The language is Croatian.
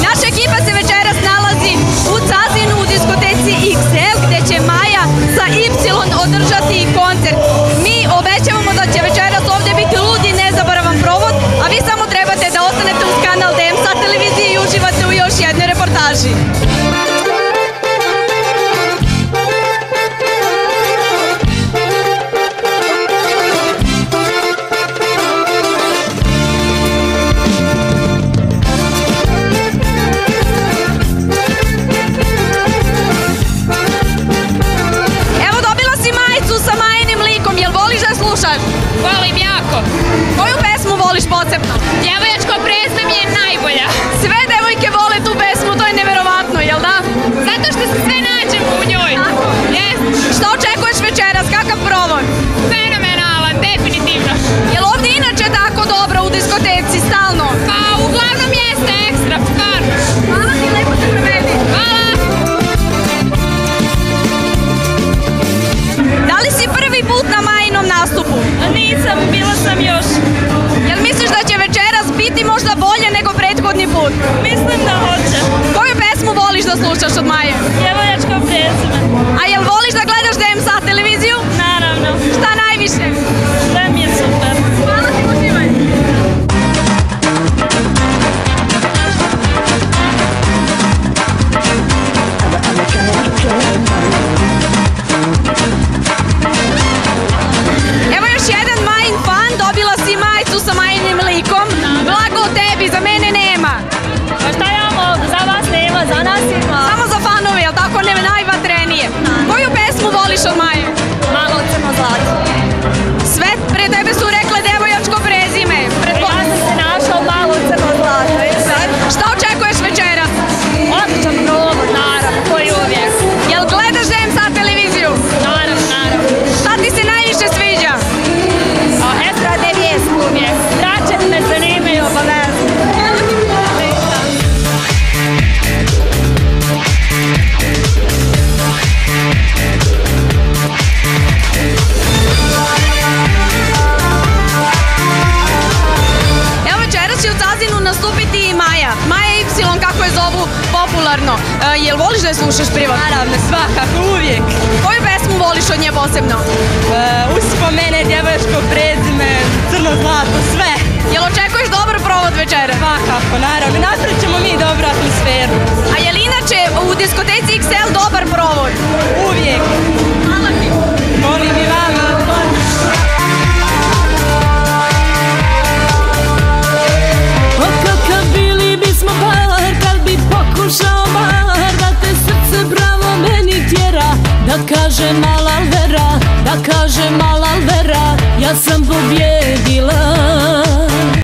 Naša ekipa se večeras nalazi u Cazinu u diskoteci XL gdje će Maja sa Y održati koncert. Mi obećavamo da će večeras ovdje biti lud i nezaboravan provod, a vi samo trebate da ostanete uz kanal DMSA televizije i uživate u još jednoj reportaži. Volim jako. Koju pesmu voliš posebno? Djevojačko prezme mi je najbolja. Sve devojke vole tu pesmu, to je neverovatno, jel da? Zato što se sve nađemo u njoj. Yes. Šta očekuješ večeras, kakav provod? Fenomenalan, definitivno. Jel ovdje inače tako dobro u diskoteci, stalno? Pa uglavnom jeste ekstra, stvarno. Hvala ti, lepo se prevedi. Hvala. Da li si prvi put na Majinom nastupu? Nisam, bila sam još. Jel misliš da će večeras biti možda bolje nego prethodni put? Mislim da hoće. Koju pesmu voliš da slušaš od Maje? Djevojačko prezme. A jel voliš da gledaš DMSA televiziju? Naravno. Šta najviše? Sve mi je super. Hvala ti, uživaj. Evo još jedan Majin fan, dobila si majicu sa Majinim likom. Blago tebi, za mene nema. Pa šta ja mogu? Za vas nema, za nas ima. Samo za fanove, jel tako, ne najvatrenije? Koju pesmu voliš od Maje? Malo crno zlato. Sve pre tebe su rekle Djevojačko prezime. Ja sam se našao malo crno zlato. Šta očekuješ večeras? Odličan provod, naravno, koji uvijek. Jel gledaš DMSA televiziju? Naravno, naravno. Šta ti se najviše sviđa? Estradne vijesti uvijek. Drače me zanimaju, obavezno. Evo večeras će u Cazinu nastupiti i Maja. Maja Y, kako je zovu popularno. Jel voliš da je slušaš privatno? Naravno, svakako, uvijek. Koju pesmu voliš od nje posebno? Uspomene, Djevojačko prezime, crno zlato, sve. Jel očekuješ dobar provod večera? Svakako, naravno. Napravit ćemo mi dobru atmosferu. A je li inače u diskoteci XL dobar provod? Uvijek. Hvala ti. Molim i vama. O kakav bili bismo par kad bi pokušao bar da te srce pravo meni tjera. Da kaže mala Vera, da kaže mala Vera, ja sam pobjedila.